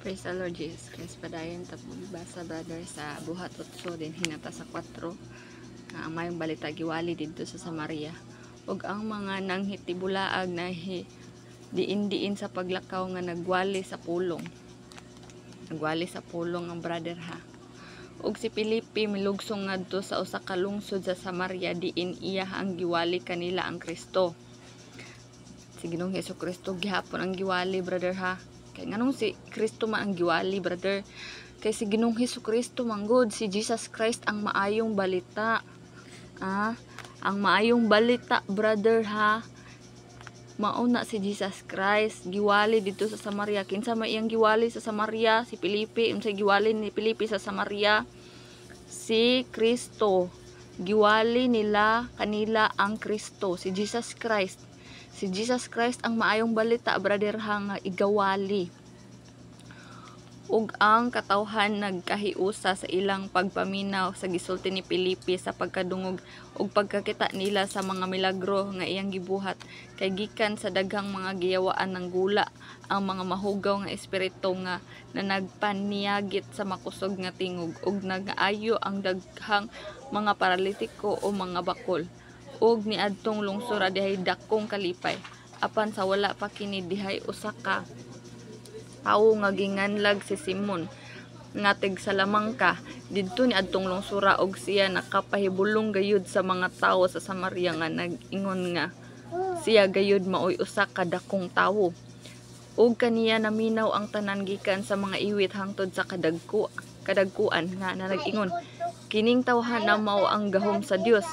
Praise the Lord Jesus Christ. Padayon tapos basa brother sa buhat 8 din hinata sa 4 na ang mayong balita giwali dito sa Samaria ug ang mga nanghitibulaag na diin sa paglakaw nga nagwali sa pulong ang brother ha. Ug si Filipe milugsong ngadto sa usa ka lungsod sa Samaria diin iya ang giwali kanila ang Kristo. Si Ginoong Hesukristo gihapon ang giwali brother ha. Kaya nganong si Kristo man ang giwali brother? Kay si Ginoong Hesukristo manggod si Jesus Christ ang maayong balita. Ang maayong balita brother ha. Mauna si Jesus Christ giwali dito sa Samaria. Kinsa may iyang giwali sa Samaria? Si Filipe. Unsay giwali ni Filipe sa Samaria? Si Kristo. Giwali kanila ang Kristo, si Jesus Christ. Si Jesus Christ ang maayong balita brother ha nga igawali. Ug ang katawhan nagkahiusa sa ilang pagpaminaw sa gisulti ni Filipe sa pagkadungog ug pagkakita nila sa mga milagro nga iyang gibuhat kay gikan sa daghang mga giyawaan ng gula ang mga mahugaw nga espiritu nga nagpaniyagit sa makusog nga tingog ug nagaayo ang daghang mga paralitiko o mga bakol ug niadtong lungsod dihay dakong kalipay apan sa wala pa kini dihay usa ka tawo nga ginganlag si Simon nga tig Salamangka didto niadtong lungsura og siya nakapahibulong gayud sa mga tawo sa Samaria nga nag-ingon nga siya gayud maoy usa ka dakong tawo ug kaniya naminaw ang tanan gikan sa mga iwit hangtod sa kadagkuan nga nag-ingon kining tawhan na mao ang gahom sa Dios,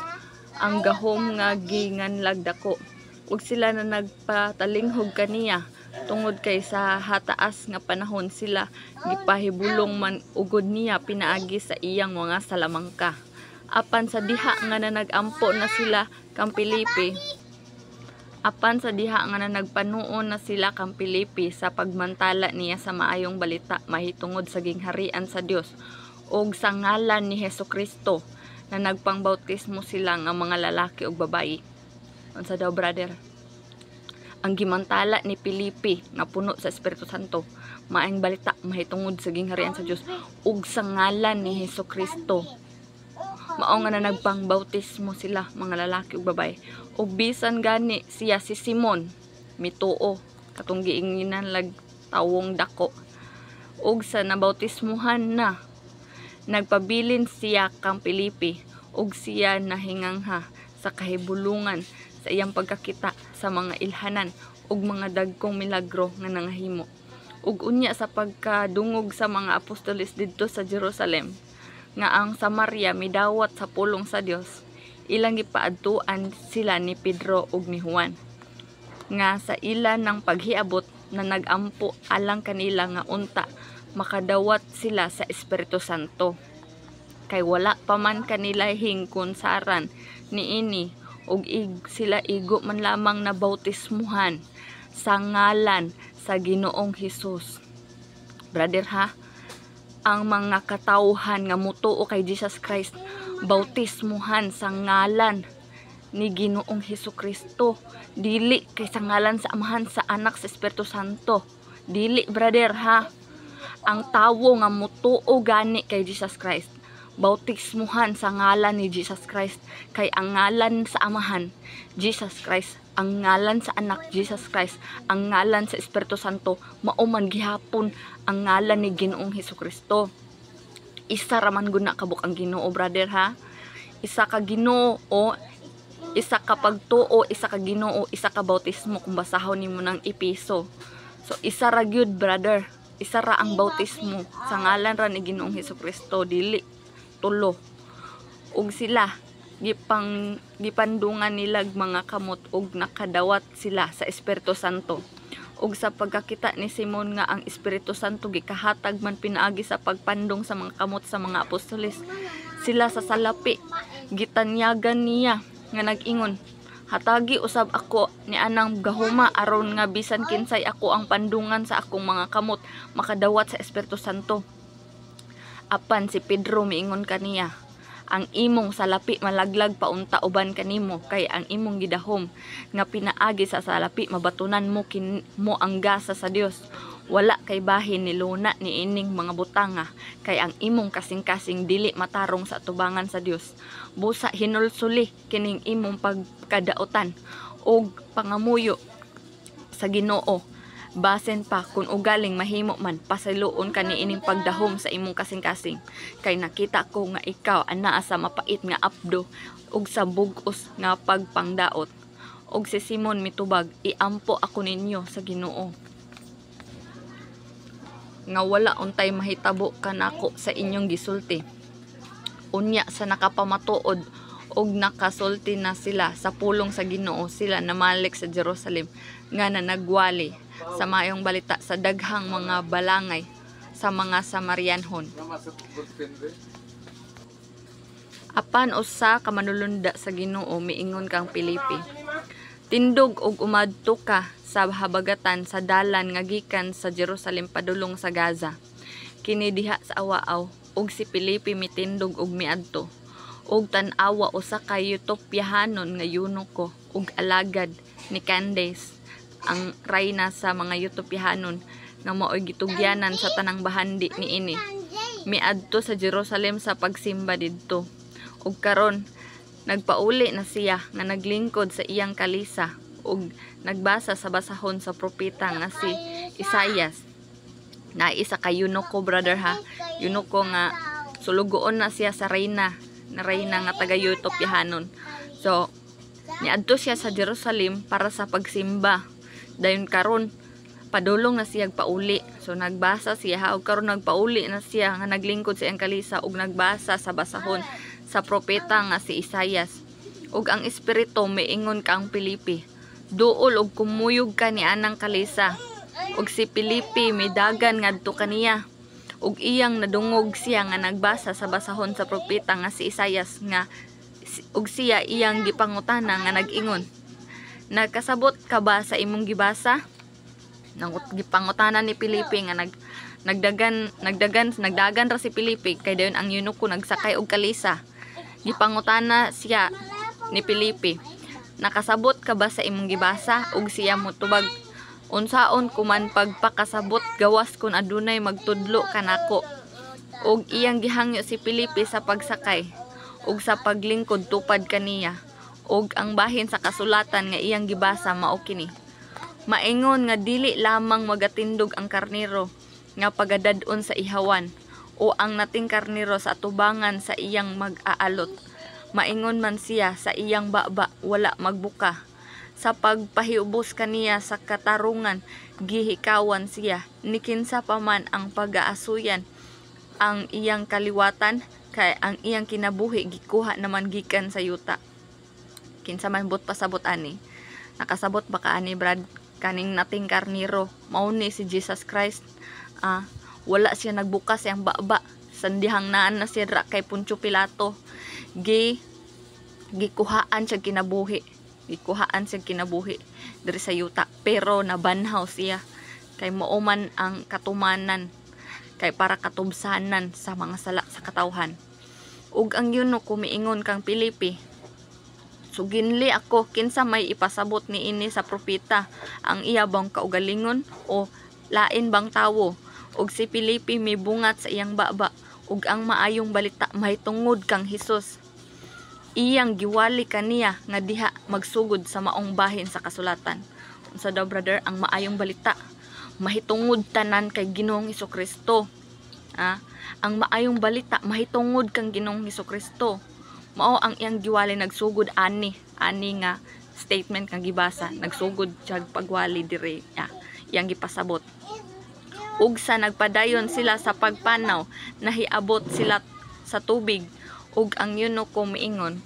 ang gahom nga ginganlag dako ug sila na nagpatalinghog kaniya tungod kay sa hataas nga panahon sila gipahibulong man ugod niya pinaagi sa iyang mga salamangka apan sa diha nga nagampo na sila kang Filipe nagpanuon na sila kang Filipe sa pagmantala niya sa maayong balita mahitungod sa gingharian sa Dios ug sa ngalan ni Hesukristo na nagpangbautismo sila nga mga lalaki ug babayi. Unsa daw brother? Ang gimantala ni Filipe nga puno sa Espiritu Santo, maayong balita mahitungod sa gingharian sa Dios ug sa ngalan ni Hesukristo. Mao nga na nagpangbautismo sila mga lalaki ug babayi. Ug bisan gani siya si Simon mituo katong giinginan lag tawong dako. Ug sa nabautismuhan na nagpabilin siya kang Filipe ug siya nahingangha sa kahibulungan sa iyang pagkakita sa mga ilhanan ug mga dagkong milagro nga nangahimo. Ug unya sa pagkadungog sa mga apostoles didto sa Jerusalem nga ang Samaria midawat sa pulong sa Dios, ilang gipaadtuan sila ni Pedro ug ni Juan nga sa ila ng paghiabot na nagampo alang kanila nga unta makadawat sila sa Espiritu Santo kay wala pa man kanila hingkon saran niini ug sila igo man lamang na bautismuhan sa ngalan sa Ginoong Hesus. Brother ha, ang mga katawhan nga mutuo kay Jesus Christ bautismuhan sa ngalan ni Ginoong Hesukristo, dili kay sa ngalan sa Amahan, sa Anak, sa Espiritu Santo. Dili brother ha. Ang tawo nga mutuo gani kay Jesus Christ bautismuhan sa ngalan ni Jesus Christ kay ang ngalan sa Amahan Jesus Christ, ang ngalan sa Anak Jesus Christ, ang ngalan sa Espiritu Santo mao man gihapon ang ngalan ni Ginoong Hesukristo. Isa ra man gud na kabuk ang Ginoo brother ha. Isa ka Ginoo, isa ka pagtuo, isa ka Ginoo, isa ka bautismo kung basahon nimo ng Epeso. So isa ra gyud brother. Isa ra ang bautismo sa ngalan ra ni Ginoong Hesukristo, dili tulo. Ug sila gipandungan nilag mga kamot ug nakadawat sila sa Espiritu Santo. Ug sa pagkakita ni Simon nga ang Espiritu Santo gikahatag man pinaagi sa pagpandong sa mga kamot sa mga apostoles, sila sa salapi gitanyagan niya nga nag-ingon, hatagi usab ako ni anang gahuma aron nga bisan kinsay ako ang pandungan sa akong mga kamot makadawat sa Espiritu Santo. Apan si Pedro miingon kaniya, ang imong salapi malaglag paunta uban kanimo kay ang imong gidahom nga pinaagi sa salapi mabatunan mo mo ang gasa sa Dios Wala kay bahin ni luna ni ining mga butanga, kay ang imong kasing-kasing dili matarong sa atubangan sa Dios. Busa hinulsuli kining imong pagkadaotan og pangamuyo sa Ginoo. Basen pa kung ugaling mahimo man, pasiluon ka ni ining pagdahom sa imong kasing-kasing. Kay nakita ko nga ikaw anaa sa mapait nga apdo ug sa bug-os nga pagpangdaot. Og si Simon mitubag, iampo ako ninyo sa Ginoo nga wala untay mahitabo kanako sa inyong gisulti. Unya sa nakapamatuod og nakasulti na sila sa pulong sa Ginoo, sila namalik sa Jerusalem nga nanagwali sa maayong balita sa daghang mga balangay sa mga Samarianhon. Apan usa ka manulunda sa Ginoo miingon kang Pilipi, tindog og umadto ka sa habagatan sa dalan nga gikan sa Jerusalem padulong sa Gaza. Kini diha sa Awaaw ug si Pilipi mitindog og miadto. Og tan-awa usa ka Etiopiahanon nga eunuko ug alagad ni Candace, ang rayna sa mga Etiopiahanon nga maoy gitugyanan sa tanang bahandi niini. Miadto sa Jerusalem sa pagsimba didto. Ug karon nagpauli na siya nga naglingkod sa iyang kalisa ug nagbasa sa basahon sa propeta nga si Isaias. Na isa ka eunuko, brother ha. Eunuko nga sulugoon na siya sa reyna nga taga Etiopiahanon. So niadto siya sa Jerusalem para sa pagsimba. Dayon karon padulong na siya pauli. So nagbasa siya ug karon nagpauli na siya nga naglingkod sa iyang kalisa ug nagbasa sa basahon sa propeta nga si Isaias. Ug ang espiritu miingon kang Pilipi, duol og kumuyog ka ni anang kalisa. Ug si Pilipi midagan ngadto kaniya. Ug iyang nadungog siya nga nagbasa sa basahon sa propeta nga si Isaias nga ug siya iyang gipangutana nga nag-ingon, nagkasabot ka ba sa imong gibasa? Gipangutana ni Pilipi nga nagdagan ra si Pilipi kay dayon ang eunuko nagsakay og kalisa. Gipangutana siya ni Pilipi, nakasabot ka ba sa imong gibasa? Ug siya motubag, unsaon kuman pagpakasabot gawas kun adunay magtudlo kanako. Ug iyang gihangyo si Pilipi sa pagsakay ug sa paglingkod tupad kaniya. Ug ang bahin sa kasulatan nga iyang gibasa mao kini, maingon nga dili lamang magatindog ang karnero nga pagadadon sa ihawan o ang nating karnero sa atubangan sa iyang mag-aalot. Maingon man siya sa iyang baba wala magbuka. Sa pagpahiubos kaniya sa katarungan, gihikawan siya. Nikinsa pa man ang pag-aasuyan ang iyang kaliwatan, kay ang iyang kinabuhi gikuha naman gikan sa yuta. Kinsa man but pasabot ani. Nakasabot ba ka ani Brad? Kaning nating karnero, mao ni si Jesus Christ. Wala siya nagbukas siyang baba. Sandihang naan na siya kay Poncio Pilato. Gikuhaan siya kinabuhi. Gikuhaan siya kinabuhi diri sa yuta, pero nabanhaw siya kay mauman ang katumanan, kay para katubsanan sa mga sala sa katawhan. Ug ang eunuko miingon kang Pilipi, suginli ako, kinsa may ipasabot ni ini sa propeta, ang iya bang kaugalingon o lain bang tawo? Ug si Pilipi mibungat sa iyang baba, ug ang maayong balita mahitungod kang Hesus. Iyang giwali kaniya nga diha magsugod sa maong bahin sa kasulatan. Unsa daw brother ang maayong balita? Mahitungod tanan kay Ginoong Hesukristo. Ang maayong balita mahitungod kang Ginoong Hesukristo. Mao ang iyang giwali nagsugod ani nga statement kang gibasa, nagsugod siya pagwali diri. Iyang gipasabot. Ug sa nagpadayon sila sa pagpanaw, nahiabot sila sa tubig. Ug ang eunuko miingon,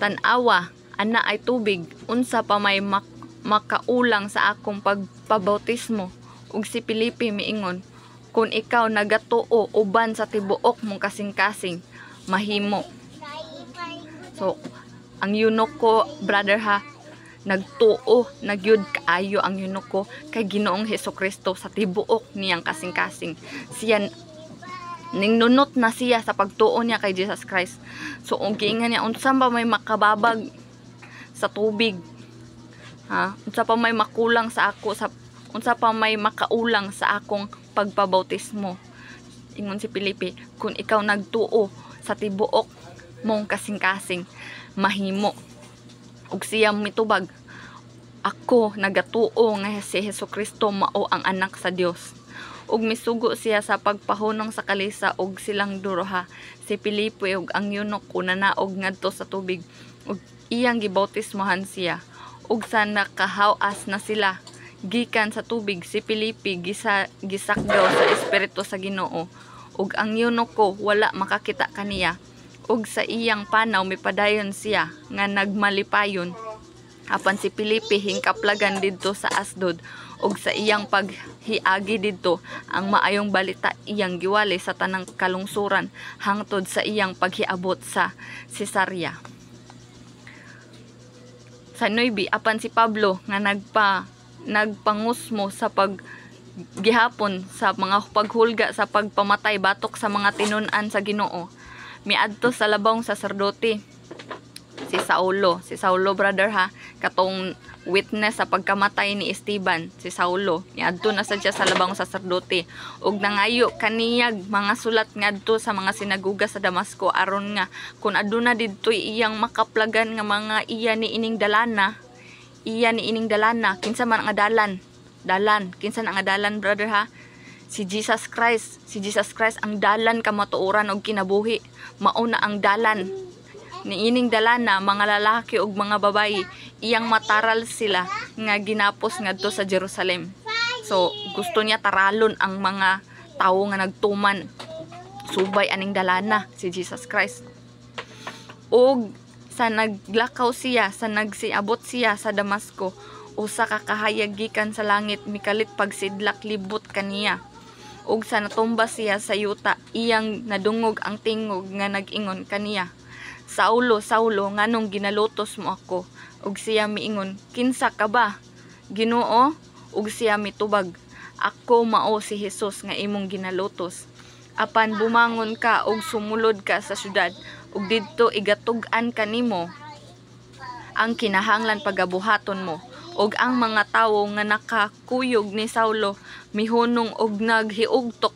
tan-awa, ana ay tubig, unsa pa may makaulang sa akong pagpabautismo. Ug si Pilipi miingon, kung ikaw nagatuo uban sa tibuok mong kasing-kasing, mahimo. So, ang eunuko, brother ha, nagtuo, nagyud kaayo ang eunuko kay Ginoong Hesukristo sa tibuok niyang kasing-kasing. Siya ninunot na siya sa pagtuo niya kay Jesus Christ. So giingan niya unsa pa may makababag sa tubig, unsa pa may makulang sa ako sa unsa pa may makaulang sa akong pagpabautismo. Ingon si Felipe, kung ikaw nagtuo sa tibuok mong kasing-kasing, mahimo. Ug siya mitubag, ako nagatuo nga si Hesukristo mao ang anak sa Dios. Ug misugo siya sa pagpahunong sa kalisa og silang duroha. Si Felipe ug ang yunok unanaog ngadto sa tubig ug iyang gibautismohan siya. Ug sa nakahawas na sila gikan sa tubig, si Felipe gisakdaw sa espiritu sa Ginoo. Ug ang yunok ko wala makakita kaniya. Ug sa iyang panaw mipadayon siya nga nagmalipayon. Apan si Felipe hingkaplagan didto sa Asdod, ug sa iyang paghiagi didto ang maayong balita iyang giwali sa tanang kalungsuran hangtod sa iyang paghiabot sa Cesarea. Sa 9, apan si Pablo nga nagpangusmo sa gihapon sa mga paghulga sa pagpamatay batok sa mga tinun-an sa Ginoo, miadto sa labawng saserdote si Saulo brother ha, katong witness sa pagkamatay ni Esteban. Si Saulo niadto na sadya sa labawng saserdote ug nangayo kaniyag mga sulat ngadto sa mga sinaguga sa Damasco aron nga kun aduna didtoy iyang makaplagan nga mga iya ni ining dalana kinsa man ang dalan kinsa ang dalan brother ha, si Jesus Christ ang dalan kamatuoran og kinabuhi. Mao na ang dalan ni ining dalana, mga lalaki ug mga babayi iyang mataral sila nga ginapos ngadto sa Jerusalem. So gusto niya taralon ang mga tawo nga nagtuman subay aning dalana si Jesus Christ. Ug sa naglakaw siya, sa nagsiabot siya sa Damasco, usa ka kahayag gikan sa langit mikalit pagsidlak libot kaniya. Ug sa natumba siya sa yuta, iyang nadungog ang tingog nga nag-ingon kaniya, Saulo, nganong ginalutos mo ako? Ug siya miingon, kinsa ka ba? Ginoo? Ug siya mitubag, ako mao si Jesus nga imong ginalutos. Apan bumangon ka ug sumulod ka sa syudad, ug didto igatug-an kanimo ang kinahanglan pagabuhaton mo. Ug ang mga tawo nga nakakuyog ni Saulo mihunong og naghiugtok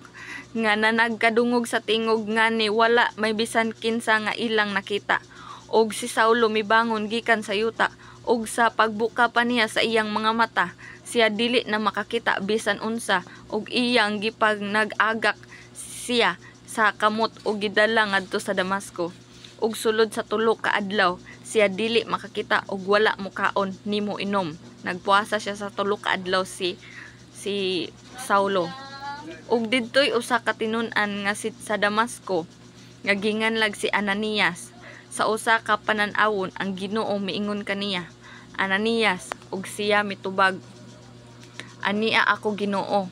nga nanagkadungog sa tingog nga ni wala may bisan kinsa nga ilang nakita. Og si Saulo mibangon gikan sa yuta, og sa pagbuka pa niya sa iyang mga mata, siya dili na makakita bisan unsa, og iyang gipag nag-agak siya sa kamot og gidala ngadto sa Damasco. Ug sulod sa 3 ka adlaw, siya dili makakita og wala mukaon nimo inom. Nagpuasa siya sa 3 ka adlaw si Saulo. Ug didtoy usa ka tinun-an nga sa Damasco nga ginganlag si Ananias. Sa usa ka panan-awon ang Ginoo miingon kaniya, Ananias, ug siya mitubag, ania ako Ginoo.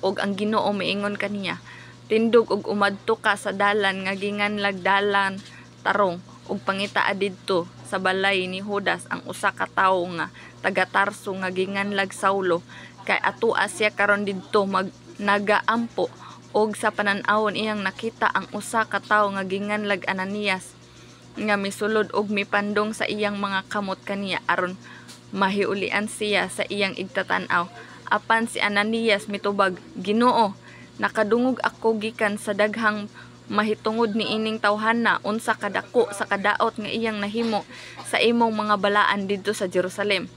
Ug ang Ginoo miingon kaniya, tindog ug umadto ka sa dalan nga ginganlag dalan tarong ug pangitaa didto sa balay ni Judas ang usa ka tawo nga taga Tarso nga ginganlag Saulo, kay atoa siya karon didto nagaampo. Og sa panan-awon iyang nakita ang usa ka tawo nga ginganlag Ananias nga misulod og mipandong sa iyang mga kamot kaniya aron mahiulian siya sa iyang igtatan-aw. Apan si Ananias mitubag, Ginoo, nakadungog ako gikan sa daghang mahitungod ni ining tawhana unsa kadako sa kadaot nga iyang nahimo sa imong mga balaan didto sa Jerusalem.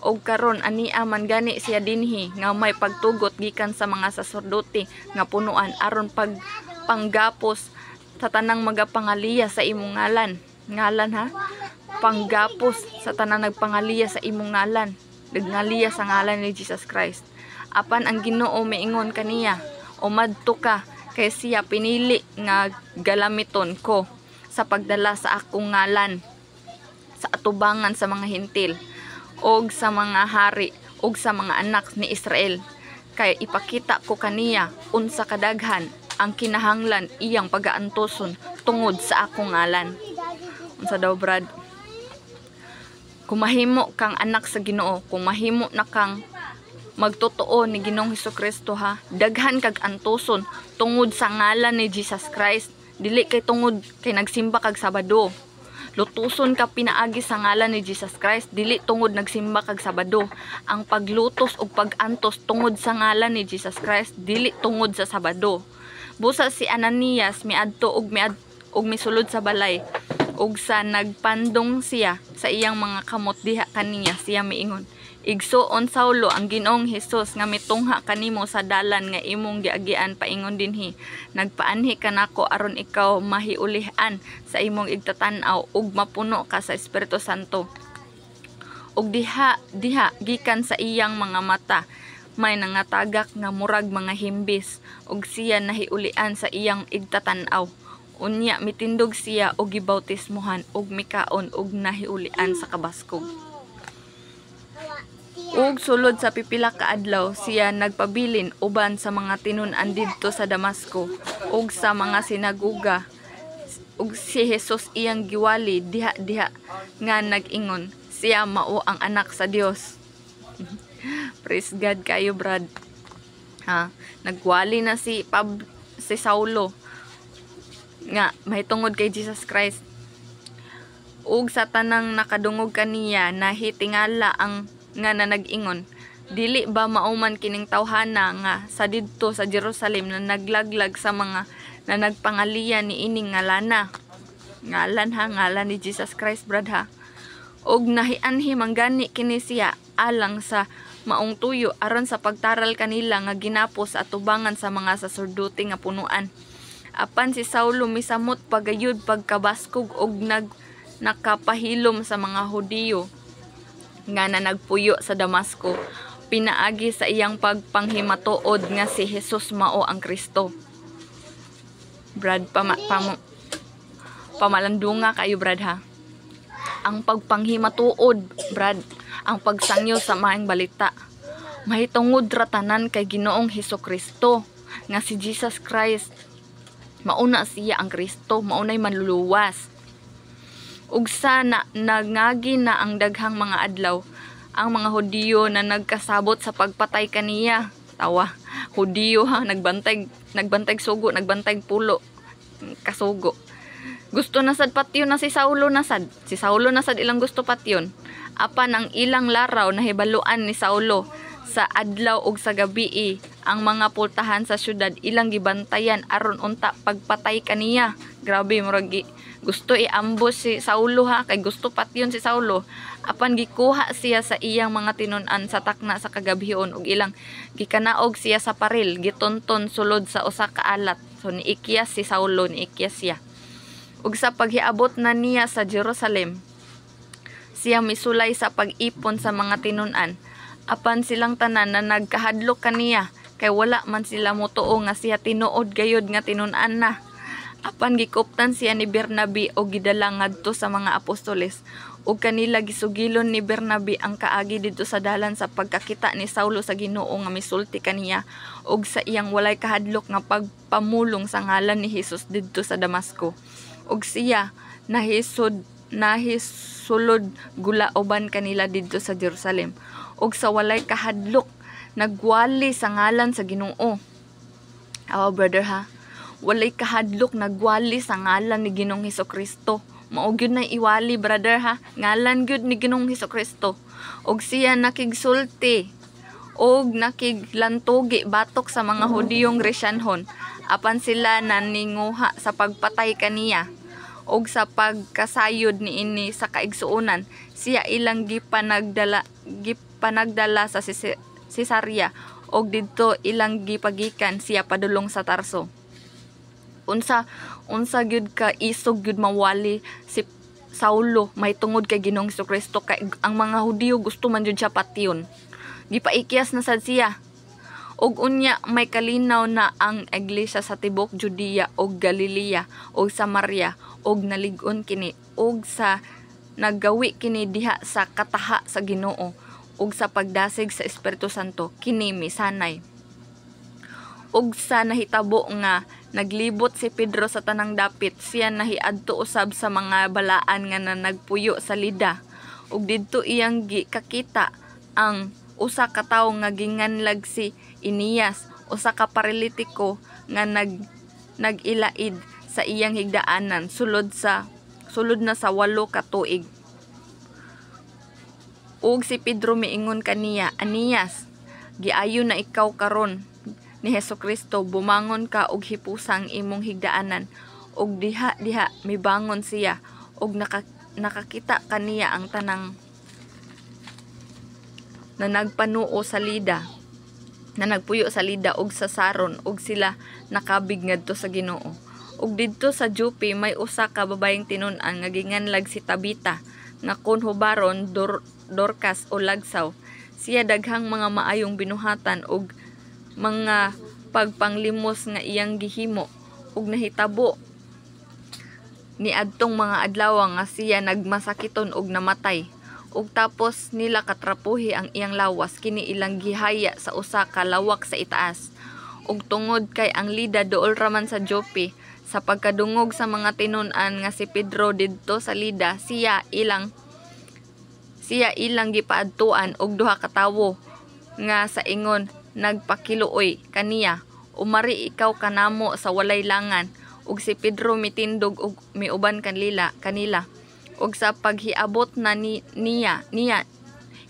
Og karon ania man gani siya dinhi nga may pagtugot gikan sa mga saserdote nga punuan aron panggapos sa tanang magapangaliya sa imong ngalan ha, panggapos sa tanang nagpangaliya sa imong ngalan, nagngaliya sa ngalan ni Jesus Christ. Apan ang Ginoo miingon kaniya, umadto ka, kay siya pinili nga galamiton ko sa pagdala sa akong ngalan sa atubangan sa mga hintil og sa mga hari og sa mga anak ni Israel, kay ipakita ko kaniya unsa kadaghan ang kinahanglan iyang pagaantoson tungod sa akong ngalan. Unsa daw brad? Kung mahimo kang anak sa Ginoo, kung mahimo na kang magtotoo ni Ginoong Hesukristo ha, daghan kag antoson tungod sa ngalan ni Jesus Christ. Dili kay tungod kay nagsimba kag Sabado, Lutuson ka pinaagi sa ngalan ni Jesus Christ, dili tungod nagsimba kag Sabado. Ang paglutos ug pag-antos tungod sa ngalan ni Jesus Christ, dili tungod sa Sabado. Busa si Ananias miadto ug misulod sa balay, ug sa nagpandong siya sa iyang mga kamot diha kaniya siya miingon, igsuon Saulo ang Ginoong Hesus nga mitungha kanimo sa dalan nga imong giagian paingon dinhi, nagpaanhi kanako aron ikaw mahiulihan sa imong igtatan-aw ug mapuno ka sa Espiritu Santo. Ug diha gikan sa iyang mga mata may nangatagak nga murag mga himbis, ug siya nahiulian sa iyang igtatan-aw. Unya mitindog siya og gibautismohan ug mikaon ug nahiulian sa kabaskog. Ug sulod sa pipila ka adlaw siya nagpabilin uban sa mga tinun-an didto sa Damasco ug sa mga sinagoga, ug si Jesus iyang giwali diha nga nag-ingon siya mao ang anak sa Dios. Praise God kayo, brad. Nagwali na si Saulo nga mahitungod kay Jesus Christ. Ug sa tanang nakadungog kaniya nahitingala ang nga na nag-ingon, dili ba mauman kining tawhana nga sa didto sa Jerusalem na naglaglag sa mga na nagpangalian ni ining ngalan ni Jesus Christ, brad ha. Og nahianhi manggani kini siya alang sa maong tuyo aron sa pagtaral kanila nga ginapos at tubangan sa mga saserdote nga punuan. Apan si Saulo misamot pagayud pagkabaskog og nakapahilom sa mga Hudiyo nga na nagpuyo sa Damasco, pinaagi sa iyang pagpanghimatuod nga si Jesus mao ang Kristo. Brad, pamalandunga kayo, brad ha. Ang pagpanghimatuod, brad, ang pagsangyo sa maayong balita, mahitungod ratanan kay Ginoong Hesukristo nga si Jesus Christ. Mauna siya ang Kristo, maunay manluluwas. Ug sana nangagi na ang daghang mga adlaw ang mga Hudiyo na nagkasabot sa pagpatay kaniya. Tawa, Hudiyo ha, nagbantay sugo, nagbantay pulo, kasugo. Gusto na sad patyon na si Saulo nasad. Si Saulo nasad ilang gusto patyon. Apan ang ilang laraw nahibaluan ni Saulo sa adlaw ug sa gabii ang mga pultahan sa syudad ilang gibantayan aron unta pagpatay kaniya. Grabe, murag gusto iambos si Saulo ha, kay gusto patyon si Saulo. Apan gikuha siya sa iyang mga tinun-an sa takna sa kagabihon ug ilang gikanaog siya sa paril, gitonton sulod sa usa ka alat. So niikyas si Saulo, niikyas siya. Ug sa paghiabot na niya sa Jerusalem, siya misulay sa pag-ipon sa mga tinun-an. Apan silang tanan na nagkahadlok kaniya, kay wala man sila motuo nga siya tinuod gayud nga tinun-an na. Apan gikuptan siya ni Bernabe o gidala ngadto sa mga apostoles, ug kanila gisugilon ni Bernabe ang kaagi didto sa dalan sa pagkakita ni Saulo sa Ginoo nga misulti kaniya ug sa iyang walay kahadlok nga pagpamulong sa ngalan ni Jesus didto sa Damasco. Ug siya nahisulod gulaoban kanila didto sa Jerusalem, ug sa walay kahadlok nagwali sa ngalan sa Ginoo. Brother ha, walay kahadlok nagwali sa ngalan ni Ginoong Hesukristo. Mao gyud na iwali, brother ha, ngalan gyud ni Ginoong Hesukristo. Og siya nakigsulti og nakiglantugi batok sa mga Hudiyong Gresyanhon, apan sila naninguha sa pagpatay kaniya. Og sa pagkasayod niini sa kaigsuonan, siya ilang gipanagdala sa Cesarea, og didto ilang gipagikan siya padulong sa Tarso. Unsa gyud ka isog gyud mawali si Saulo mahitungod kay Ginoong Hesukristo, kay ang mga Hudiyo gusto man jud siya patyon. Gipaikyas na sad siya. Og unya may kalinaw na ang iglesia sa tibok Judea og Galilea og Samaria og nalig-on kini og sa naggawi kini diha sa kataha sa Ginoo ug sa pagdasig sa Espiritu Santo kini misanay. Ug sa nahitabo nga naglibot si Pedro sa tanang dapit, siya nahiadto usab sa mga balaan nga nagpuyo sa Lida. Ug didto iyang gikakita ang usa ka tawo nga ginganlag si Inias, usa ka paralitiko nga nagilaid sa iyang higdaanan sulod sulod na sa 8 ka tuig. Ug si Pedro miingon kaniya, Anias, giayo na ikaw karon ni Hesukristo, bumangon ka og hipusang imong higdaanan. Ug diha mibangon siya, ug nakakita kaniya ang tanang na nagpanuo sa Lida, na nagpuyo sa Lida ug sa Saron, ug sila nakabig ngadto sa Ginoo. Ug didto sa Joppe may usa ka babayeng tinun-an nga ginganlag si Tabita, nga kun hubaron Dorcas o Lagsaw. Siya daghang mga maayong binuhatan ug mga pagpanglimos nga iyang gihimo, ug nahitabo ni adtong mga adlaw nga siya nagmasakiton ug namatay. Ug tapos nila katrapuhi ang iyang lawas, kini ilang gihaya sa usa ka lawak sa itaas. Ug tungod kay ang Lida duol raman sa Joppe, sa pagkadungog sa mga tinun-an nga si Pedro didto sa Lida, siya ilang gipaadtuan og duha ka tawo nga sa ingon nagpakiluoy kaniya, umari ikaw kanamo sa walay langan. Ug si Pedro mitindog og miuban kanila. Ug sa paghiabot na niya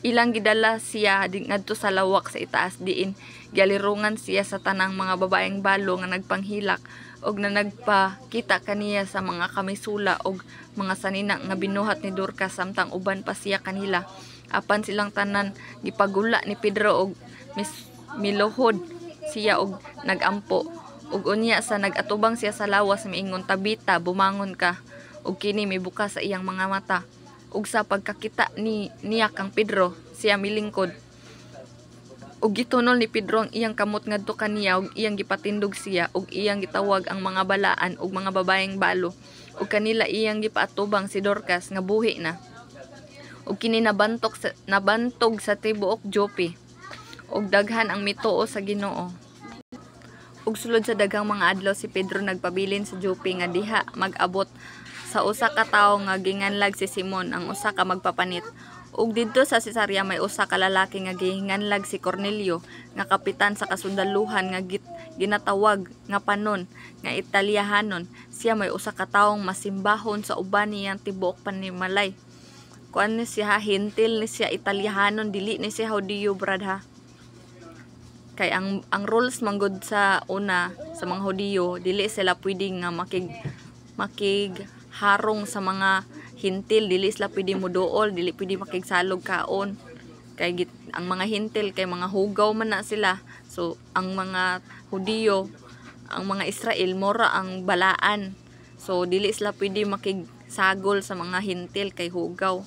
ilang gidala siya ngadto sa lawak sa itaas, diin gialirungan siya sa tanang mga babaeng balo nga nagpanghilak og na nagpakita kaniya sa mga kamisula og mga sanina nga binuhat ni Dorcas, samtang uban pa siya kanila. Apan silang tanan gipagula ni Pedro og miluhod siya og nagampo. Ug unya sa nagatubang siya sa lawas, miingon, Tabita, bumangon ka. Ug kini mibuka sa iyang mga mata. Ug sa pagkakita niya kang Pedro, siya milingkod. Ug gitunol ni Pedro ang iyang kamot ngadto kaniya, ug iyang gipatindog siya, ug iyang gitawag ang mga balaan ug mga babaeng balo. Ug kanila iyang gipaatubang si Dorcas nga buhi na. Ug kini nabantog sa tibuok Joppe. Ug daghan ang mituo sa Ginoo. Ug sulod sa daghang mga adlaw si Pedro nagpabilin sa Joppe nga diha mag-abot sa usa ka tawo nga ginganlag si Simon, ang usa ka magpapanit. Ug didto sa Cesarea may usa ka lalaki nga ginganlag si Cornelio, nga kapitan sa kasundaluhan nga ginatawag nga panon nga Italyahanon. Siya may usa ka tawong masimbahon sa uban niyang tibuok panimalay. Kuan ni siya, hintil ni siya, Italyahanon, dili ni siya Hudiyo, brad ha. Kay ang rules manggod sa una sa mga Hudiyo, dili sila pwedeng nga makigharong sa mga hintil, dili sila pwede muduol, dili pwede makigsalog kaon. Kay ang mga hintil kay mga hugaw man na sila. So ang mga Hudiyo, ang mga Israel mora ang balaan. So dili sila pwede makigsagol sa mga hintil kay hugaw.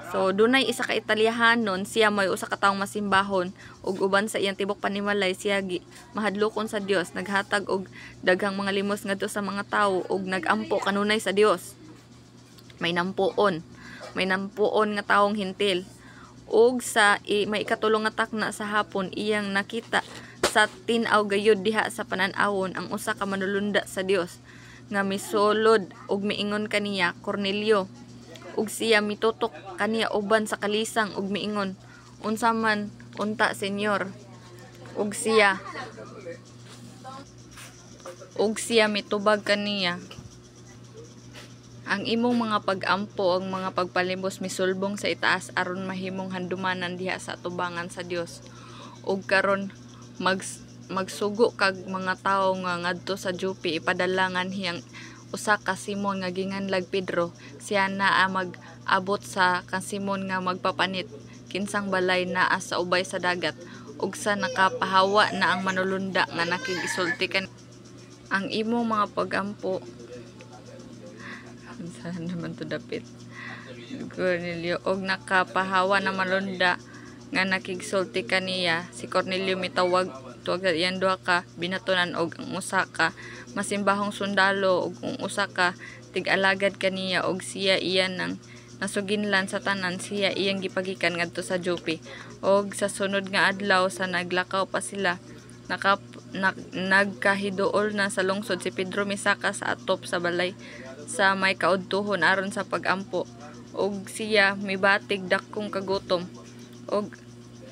So dunay isa ka Italyahanon, siya may usa ka taong masimbahon ug uban sa iyang tibok panimalay, siya mahadlokon sa Dios, naghatag og daghang mga limos ngadto sa mga tawo ug nagampo kanunay sa Dios. May nampuon nga taong hintil. Ug sa may ikatulong nga takna sa hapon, iyang nakita sa tin-aw gayud diha sa panan-awon ang usa ka manulunda sa Dios nga misulod ug miingon kaniya, Cornelio. Ug siya mitutok kaniya uban sa kalisang ug miingon, unsa man unta, Senyor? Ug siya mitubag kaniya, ang imong mga pag-ampo ang mga pagpalimos misulbong sa itaas aron mahimong handumanan diha sa atubangan sa Dios. Ug karon magsugo kag mga tawo nga ngadto sa Joppe, ipadalangan hiyang usa ka Simon nga ginganlag Pedro. Siya naa mag-abot sa kang Simon nga magpapanit kinsang balay naa sa ubay sa dagat. Ug sa nakapahawa na ang manulunda nga nakigisulti kan ang imong mga pag-ampo. Saan naman to dapit? Cornelio, og nakapahawa na manulunda nga nakigsulti kaniya si Cornelio, mitawag tuwag sa iyan duha ka binatunan og ang usa ka masimbahong sundalo ug ang usa ka tig-alagad kaniya, og siya iyan nang nasuginlan sa tanan. Siya iyang gipagikan ngadto sa Joppe. Og sa sunod nga adlaw sa naglakaw pa sila, nagkahiduol na sa lungsod si Pedro misaka sa atop sa balay sa may kaudtuhon aron sa pag-ampo. Og siya mibatig dakong kagutom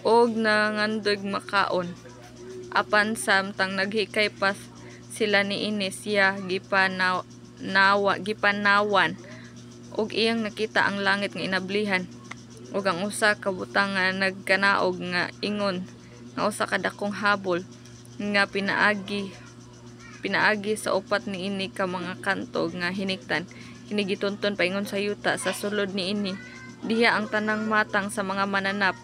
og nangandoy makaon. Apan samtang naghikay pa sila niini, siya gipanawan ug iyang nakita ang langit nga inablihan ug ang usa ka butang nga nagkanaog nga ingon nga usa ka dakong habol nga pinaagi sa upat niini ka mga kanto nga hiniktan. Kini gitunton paingon sa yuta sa sulod niini diha ang tanang matang sa mga mananap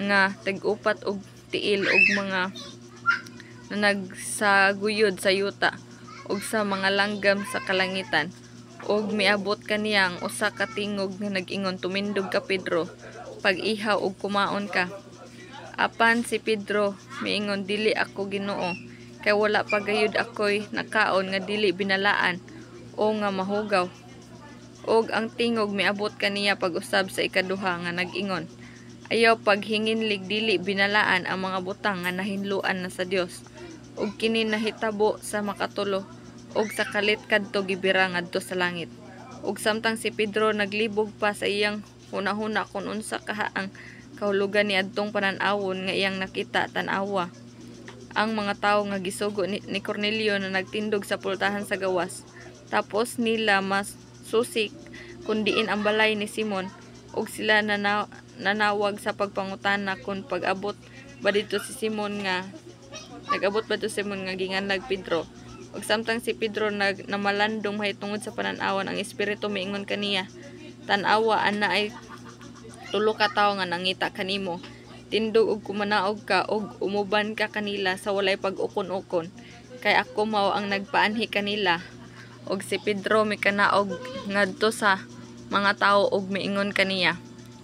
nga tag-upat og tiil ug mga nagsaguyod sa yuta ug sa mga langgam sa kalangitan. Og miabot kaniya ang usa ka tingog nga nag-ingon, "Tumindog ka, Pedro, pag-ihaw ug kumaon ka." Apan si Pedro miingon, "Dili ako, Ginoo, kay wala pa gayud ako'y nakaon nga dili binalaan o nga mahugaw." Og ang tingog miabot kaniya pag-usab sa ikaduha nga nag-ingon, "Ayaw paghinginlig dili binalaan ang mga butang nga nahinluan na sa Dios." Og kini nahitabo sa makatulo og sa kalit kadto gibira ngadto sa langit. Ug samtang si Pedro naglibog pa sa iyang hunahuna kung unsa kahaang kahulugan ni adtong panan-awon nga iyang nakita tan-awa ang mga tawo nga gisugo ni Cornelio na nagtindog sa pultahan sa gawas. Tapos nila mas susik kun diin ang balay ni Simon ug sila nanawag sa pagpangutana kung pag-abot ba dito si Simon nga nag-abot ba dito si Simon nga ginganlag Pedro. Ug samtang si Pedro namalandong mahitungod sa panan-awon, ang espiritu miingon kaniya, "Tan-awa ana ay tulo ka tawo nga nangita kanimo. Tindog ug kumanaog ka ug umuban ka kanila sa walay pag-ukon-ukon, kay ako mao ang nagpaanhi kanila." Ug si Pedro mikanaog ngadto sa mga tawo ug miingon kaniya,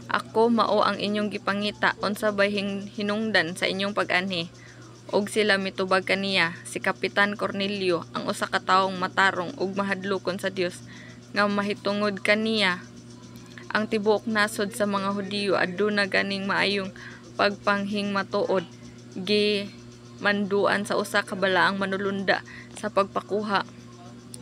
"Ako mao ang inyong gipangita unsa bay hinungdan sa inyong pag-anhi." Og sila mitubag kaniya si Kapitan Cornelio, ang usa ka tawong matarong ug mahadlokon sa Dios, nga mahitungod kaniya ang tibuok nasod sa mga Hudiyo aduna ganing maayong pagpanghing matuod gimanduan sa usa ka balaang manulunda sa pagpakuha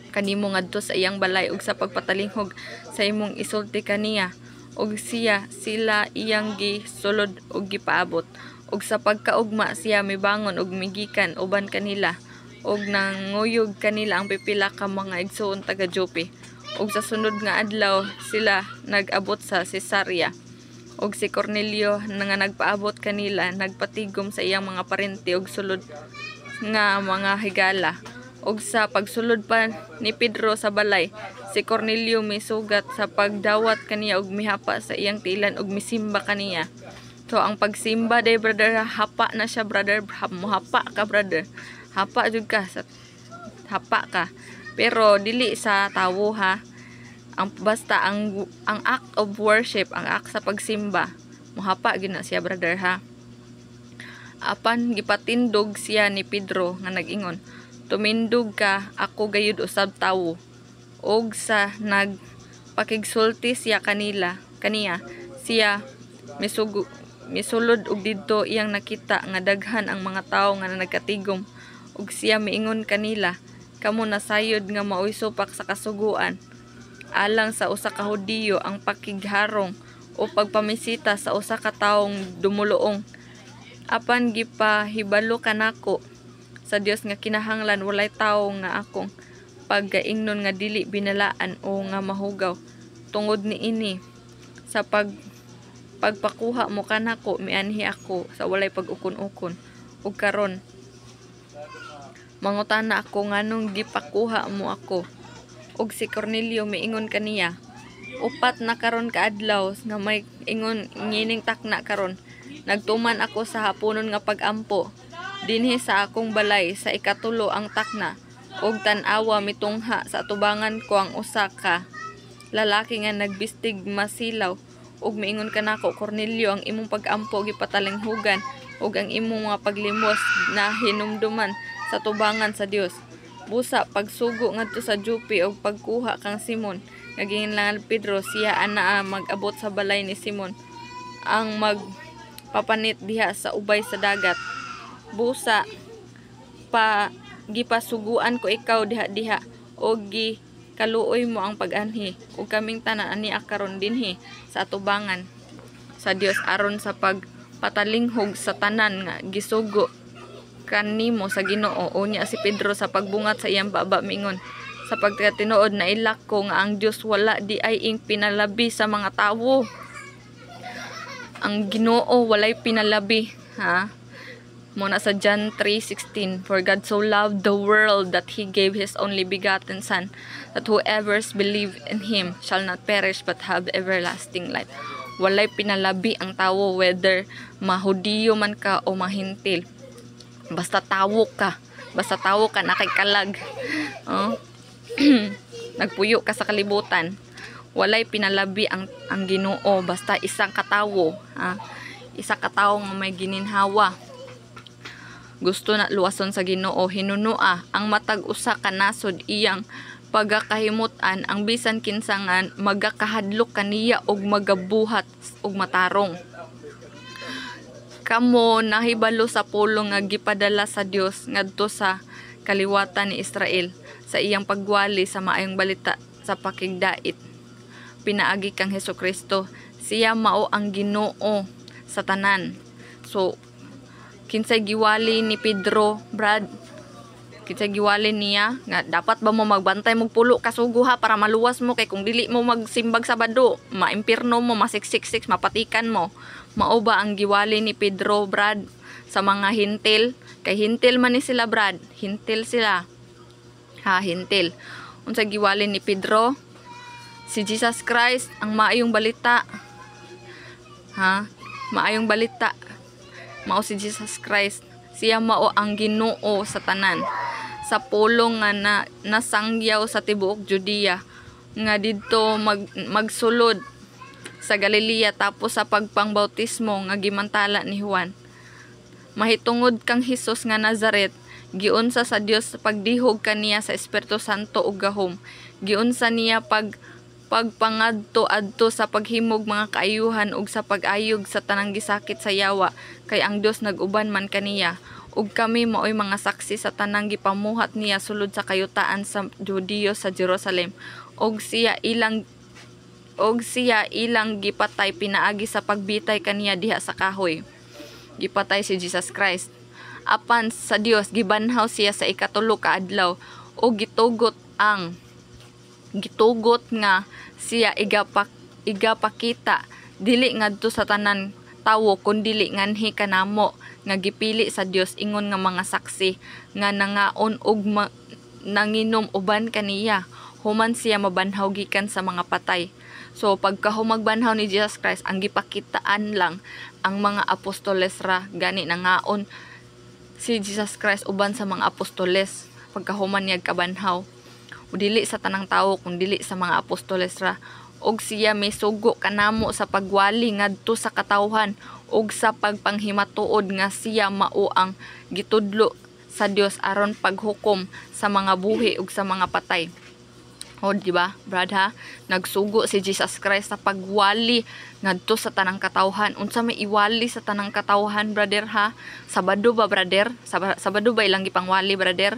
kanimo ngadto sa iyang balay ug sa pagpatalinghog sa imong isulti kaniya, ug sila iyang gisulod ug gipaabot. Ug sa pagkaugma siya mibangon ug migikan uban kanila ug nanguyog kanila ang pipila ka mga igsoon taga Joppe. Ug sa sunod nga adlaw sila nag-abot sa Cesarea. Ug si Cornelio nga nagpaabot kanila nagpatigom sa iyang mga parente ug sulod nga mga higala. Ug sa pagsulod pa ni Pedro sa balay, si Cornelio misugat sa pagdawat kaniya ug mihapa sa iyang tiilan ug misimba kaniya. So ang pagsimba day brother, hapa na siya brother, hapa ka brother, hapa jud ka, hapa ka, pero dili sa tawo ha, basta ang act of worship, ang act sa pagsimba, muhapa gyud na siya brother ha. Apan gipatindog siya ni Pedro nga nag-ingon, "Tumindog ka, ako gayud usab tawo." Og sa nagpakigsulti siya kaniya siya misulod og didto iyang nakita nga daghan ang mga tawo nga nagkatigom ug siya miingon kanila, "Kamo nasayod nga maoy supak sa kasuguan alang sa usa ka Hudiyo ang pakigharong o pagpamisita sa usa ka tawong dumuluong. Apan gipahibalo kanako sa Dios nga kinahanglan walay tawo nga akong paggaingnon nga dili binalaan o nga mahugaw. Tungod niini sa pagpakuha mo kanako mianhi ako sa walay pag-ukon-ukon. Ug karon mangutana ako nganong gipakuha mo ako." Ug si Cornelio miingon kaniya, "Upat na karon ka adlaw nga may ingon ngining takna karon. Nagtuman ako sa haponon nga pag-ampo dinhi sa akong balay sa ikatulo ang takna ug tan-awa mitungha sa atubangan ko ang usa ka lalaki nga nagbistig masilaw ug miingon kanako, Cornelio, ang imong pag-ampo gipatalinghugan ug ang imong mga paglimos na hinumduman sa tubangan sa Dios. Busa pagsugo ngadto sa Joppe ug pagkuha kang Simon nga ginganlan Pedro, siya ana mag-abot sa balay ni Simon ang magpapanit diha sa ubay sa dagat. Busa gipasuguan ko ikaw diha og kaluoy mo ang pag-anhi ug kaming tanan ani karon dinhi sa atubangan sa Dios aron sa pagpatalinghog sa tanan nga gisugo kanimo sa Ginoo. Unya si Pedro sa pagbungat sa iyang baba miingon, sapagkat tinuod na ilak ko nga ang Dios wala di ay ing pinalabi sa mga tawo. Ang Ginoo walay pinalabi, ha? Muna sa John 3:16, for God so loved the world that He gave His only begotten Son, that whoever believe in Him shall not perish but have everlasting life. Walay pinalabi ang tawo, whether mahudiyo man ka o mahintil. Basta tawo ka nakikalag. Oh. Nagpuyo ka sa kalibutan. Walay pinalabi ang Ginoo, basta isang katawo, ha? Isa katawo nga may gininhawa. Gusto na luwason sa Ginoo, hinunua ang matag usa ka nasod iyang pagakahimutan, ang bisan kinsangan magakahadlok kaniya og magabuhat og matarong. Kamo nahibalo sa pulong nga gipadala sa Dios ngadto sa kaliwatan ni Israel sa iyang pagwali sa maayong balita sa pakigdait. Pinaagi kang Hesukristo, siya mao ang Ginoo sa tanan. So kinsay giwali ni Pedro, Brad? Kinsay giwali niya nga dapat ba mo magbantay mo pulo ka sugo ha para maluwas mo, kay kung dili mo magsimbag Sabado, maimpirno mo, masiksik-sik, mapatikan mo. Mao ba ang giwali ni Pedro, Brad, sa mga hintil? Kay hintil man ni sila, Brad. Hintil sila. Ha, hintil. Unsa giwali ni Pedro? Si Jesus Christ ang maayong balita. Ha? Maayong balita. Mao si Jesus Christ. Siya mao ang Ginoo sa tanan. Sa pulong nga nasangyaw sa tibuok Judea nga didto magsulod sa Galilea tapos sa pagpangbautismo nga gimantala ni Juan. Mahitungod kang Hesus nga Nazaret, giunsa sa Dios sa pagdihog kaniya sa Espiritu Santo ug gahom. Giunsa niya pagpangadto-adto sa paghimog mga kaayuhan ug sa pag-ayog sa tanang gisakit sa yawa, kay ang Dios nag-uban man kaniya. Ug kami maoy mga saksi sa tanang gipamuhat niya sulod sa kayutaan sa Judio sa Jerusalem. Og siya ilang gipatay pinaagi sa pagbitay kaniya diha sa kahoy. Gipatay si Jesus Christ. Apan sa Dios gibanhaw siya sa ikatulo ka adlaw o gitugot nga siya igapakita dili ngadto sa tanan tawo kundi nganhi kanamo nga gipili sa Dios ingon nga mga saksi nga nangaon ug nanginom uban kaniya human siya mabanhaw gikan sa mga patay. So pagkahumagbanhaw ni Jesus Christ, ang gipakitaan lang ang mga apostoles ra, gani nangaon si Jesus Christ uban sa mga apostoles pagkahuman niya kabanhaw. O dili sa tanang tawo kung dili sa mga apostoles ra. Og siya may sugo kanamo sa pagwali ngadto sa katawhan og sa pagpanghimatuod nga siya mao ang gitudlo sa Dios aron paghukom sa mga buhi ug sa mga patay. O di ba, Brad, ha? Nagsugo si Jesus Christ sa pagwali ngadto sa tanang katawhan. Unsa may iwali sa tanang katawhan, brother, ha? Sabado ba, brother? Sabado ba ilang gipangwali, brother?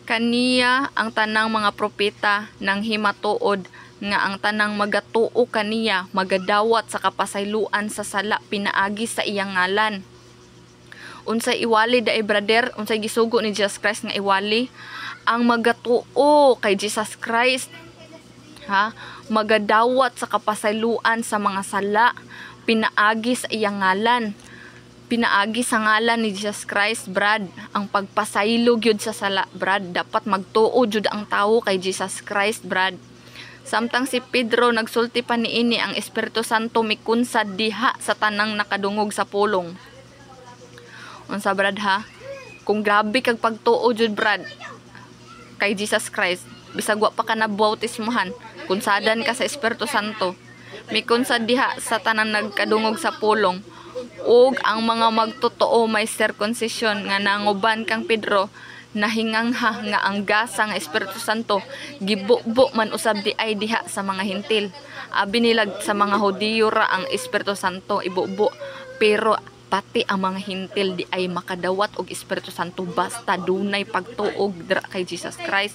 Kaniya ang tanang mga propeta nang himatuod nga ang tanang magatuo kaniya magadawat sa kapasayloan sa sala pinaagi sa iyang ngalan. Unsay iwali daay, brother? Unsay gisugo ni Jesus Christ nga iwali? Ang magatuo kay Jesus Christ, ha, magadawat sa kapasayloan sa mga sala pinaagi sa iyang ngalan. Pinaagi sa ngalan ni Jesus Christ, Brad, ang pagpasaylo gyud sa sala, Brad. Dapat magtuo jud ang tawo kay Jesus Christ, Brad. Samtang si Pedro nagsulti pa niini, ang Espiritu Santo mikunsad diha sa tanang nakadungog sa pulong. Unsa, Brad, ha? Kung grabe kag pagtuo jud, Brad, kay Jesus Christ, bisag wa pa ka na bautismohan, kunsadan ka sa Espiritu Santo, mikunsad diha sa tanang nagkadungog sa pulong. Ug ang mga magtotoo may circumcision nga nanguban kang Pedro, nahingangha nga ang gasa nga Espiritu Santo gibubo man usab di ay diha sa mga hintil. Abi nilag sa mga Hudiyo ra ang Espiritu Santo ibubo, pero pati ang mga hintil di ay makadawat og Espiritu Santo basta dunay pagtuog dira kay Jesus Christ.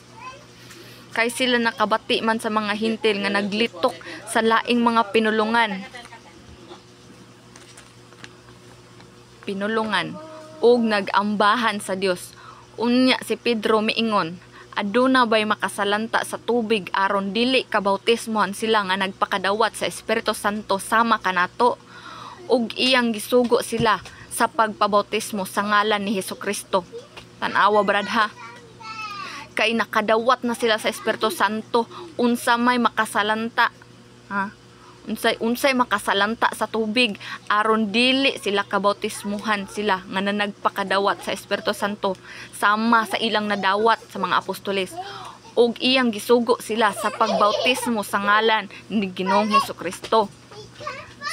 Kay sila nakabati man sa mga hintil nga naglitok sa laing mga pinulungan ug nagambahan sa Dios. Unya si Pedro miingon, aduna bay makasalanta sa tubig aron dili kabautismohan sila nga nagpakadawat sa Espiritu Santo sama kanato, ug iyang gisugo sila sa pagpabautismo sa ngalan ni Hesukristo. Tanawa brad ha, kay nakadawat na sila sa Espiritu Santo, unsa may makasalanta ha, unsay makasalanta sa tubig aron dili sila kabautismuhan sila nga nagpakadawat sa Espiritu Santo sama sa ilang nadawat sa mga apostoles, ug iyang gisugo sila sa pagbautismo sa ngalan ni Ginoong Hesukristo.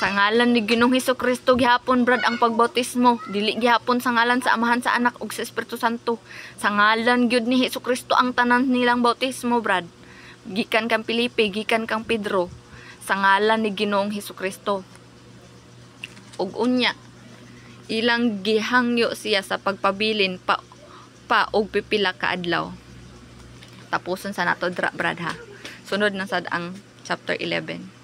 Sa ngalan ni Ginoong Hesukristo gihapon brad ang pagbautismo, dili gihapon sa ngalan sa Amahan, sa Anak ug sa Espiritu Santo. Sa ngalan gyud ni Hesukristo ang tanan nilang bautismo brad, gikan kang Felipe, gikan kang Pedro, sa ngalan ni Ginoong Hesukristo. Ug unya ilang gihangyo siya sa pagpabilin pa og pipila ka adlaw. Tapuson sa nato brad ha. Sunod na sad ang chapter 11.